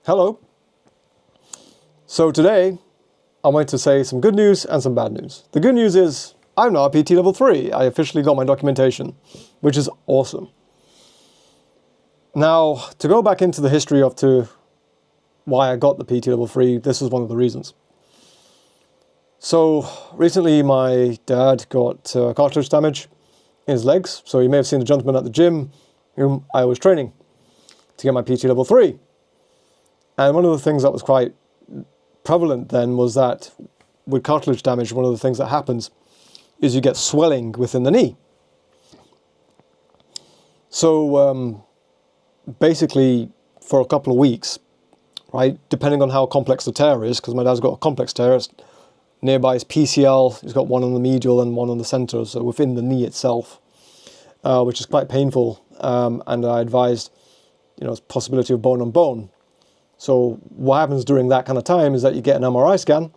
Hello. So today, I want to say some good news and some bad news. The good news is I'm now PT level 3. I officially got my documentation, which is awesome. Now, to go back into the history of why I got the PT level 3, this is one of the reasons. So recently my dad got cartilage damage in his legs. So you may have seen the gentleman at the gym whom I was training to get my PT level 3. And one of the things that was quite prevalent then was that with cartilage damage, one of the things that happens is you get swelling within the knee. So basically for a couple of weeks, right, depending on how complex the tear is, because my dad's got a complex tear, nearby is PCL, he's got one on the medial and one on the center, so within the knee itself, which is quite painful, and I advised, possibility of bone on bone. So what happens during that kind of time is that you get an MRI scan,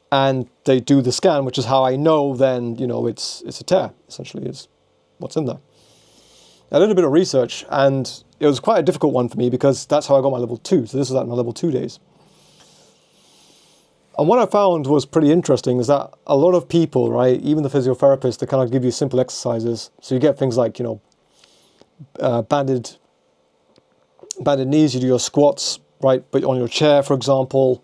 and they do the scan, which is how I know then, it's a tear, essentially, is what's in there. I did a bit of research, and it was quite a difficult one for me because that's how I got my level 2. So this was at my level 2 days. And what I found was pretty interesting is that a lot of people, right, even the physiotherapists, they kind of give you simple exercises. So you get things like, banded knees, you do your squats, right, but on your chair, for example,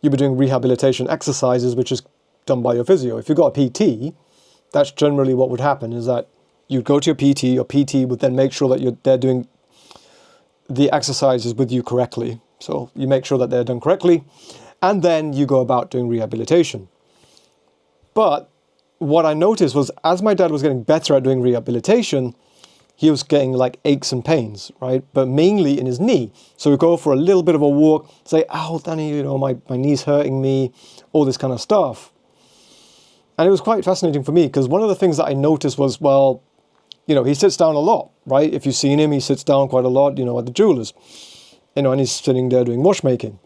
you'll be doing rehabilitation exercises, which is done by your physio. If you've got a PT, that's generally what would happen, is that you go to your PT would then make sure that they're doing the exercises with you correctly. So you make sure that they're done correctly, and then you go about doing rehabilitation. But what I noticed was as my dad was getting better at doing rehabilitation, he was getting like aches and pains, right? But mainly in his knee. So we go for a little bit of a walk, say, "Ow, Danny, my knee's hurting me," all this kind of stuff. And it was quite fascinating for me because one of the things that I noticed was, he sits down a lot, right? If you've seen him, he sits down quite a lot, at the jewelers, and he's sitting there doing watchmaking.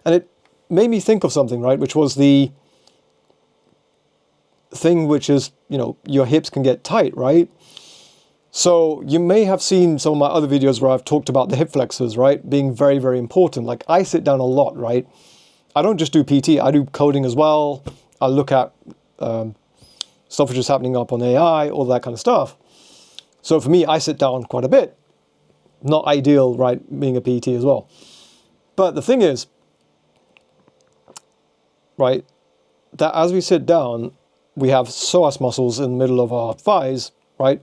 And it made me think of something, right? Which was the thing which is, your hips can get tight, right? So you may have seen some of my other videos where I've talked about the hip flexors, right? Being very, very important. Like I sit down a lot, right? I don't just do PT, I do coding as well. I look at stuff which is happening up on AI, all that kind of stuff. So for me, I sit down quite a bit. Not ideal, right, being a PT as well. But the thing is, right, that as we sit down, we have psoas muscles in the middle of our thighs, right,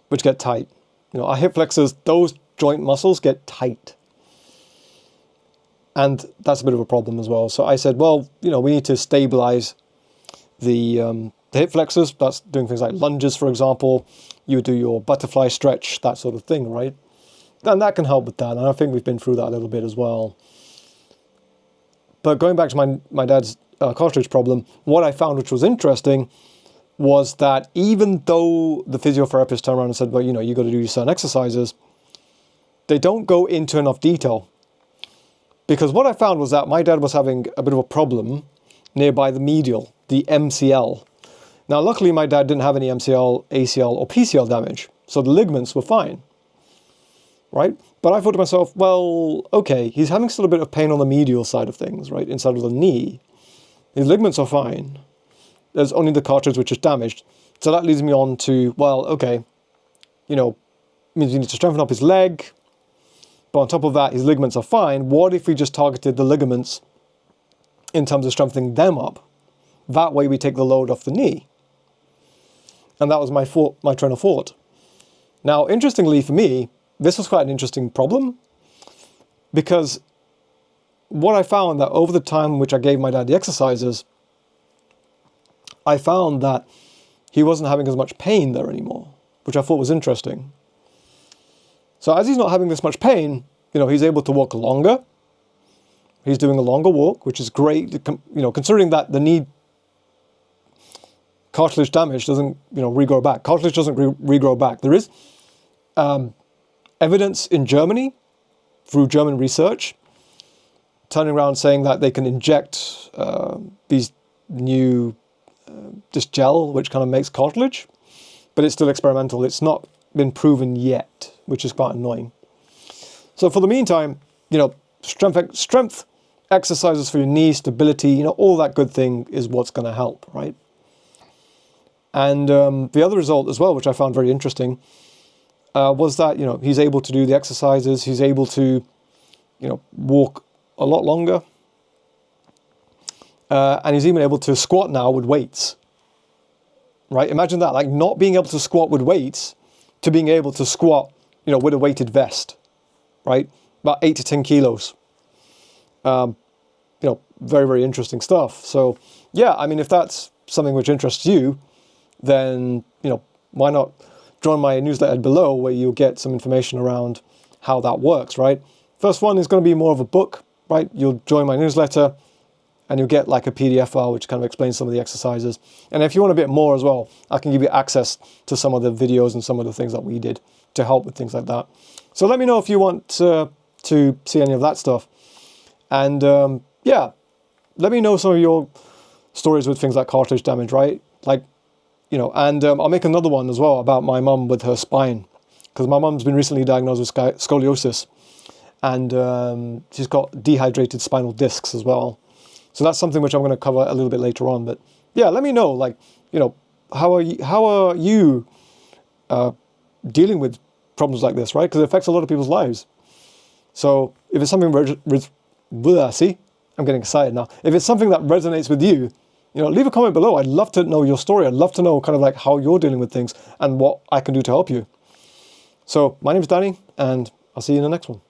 which get tight. Our hip flexors, those joint muscles get tight. And that's a bit of a problem as well. So I said, we need to stabilize the hip flexors. That's doing things like lunges, for example. You do your butterfly stretch, that sort of thing, right? And that can help with that. And I think we've been through that a little bit as well. But going back to my dad's cartilage problem, what I found which was interesting was that even though the physiotherapist turned around and said, you got to do certain exercises, they don't go into enough detail. Because what I found was that my dad was having a bit of a problem nearby the medial, the MCL. Now, luckily, my dad didn't have any MCL, ACL, or PCL damage, so the ligaments were fine, right? But I thought to myself, okay, he's having still a bit of pain on the medial side of things, right, inside of the knee. His ligaments are fine. There's only the cartilage which is damaged. So that leads me on to, okay, means we need to strengthen up his leg. But on top of that, his ligaments are fine. What if we just targeted the ligaments in terms of strengthening them up? That way we take the load off the knee. And that was my train of thought. Now, interestingly for me, this was quite an interesting problem because what I found that over the time in which I gave my dad the exercises, I found that he wasn't having as much pain there anymore, which I thought was interesting. So as he's not having this much pain, he's able to walk longer. He's doing a longer walk, which is great, considering that the knee cartilage damage doesn't, regrow back. Cartilage doesn't regrow back. There is evidence in Germany, through German research, turning around saying that they can inject these new this gel which kind of makes cartilage, but it's still experimental. It's not been proven yet, which is quite annoying. So for the meantime, strength exercises for your knee, stability, all that good thing is what's going to help, right? And the other result as well, which I found very interesting, was that, he's able to do the exercises, he's able to, walk a lot longer, and he's even able to squat now with weights, right? Imagine that, like not being able to squat with weights to being able to squat, with a weighted vest, right? About 8 to 10 kilos. Very, very interesting stuff. So yeah, I mean, if that's something which interests you, then, why not join my newsletter below where you'll get some information around how that works, right? First one is going to be more of a book, right? You'll join my newsletter and you'll get like a PDF file which kind of explains some of the exercises. And if you want a bit more as well, I can give you access to some of the videos and some of the things that we did to help with things like that. So let me know if you want to see any of that stuff. And yeah, let me know some of your stories with things like cartilage damage, right? Like, and I'll make another one as well about my mum with her spine, because my mum's been recently diagnosed with scoliosis, and she's got dehydrated spinal discs as well. So that's something which I'm going to cover a little bit later on. But yeah, let me know, like, how are you dealing with problems like this, right? Because it affects a lot of people's lives. So if it's something see, I'm getting excited now. If it's something that resonates with you, leave a comment below. I'd love to know your story. I'd love to know kind of like how you're dealing with things and what I can do to help you. So my name is Danny, and I'll see you in the next one.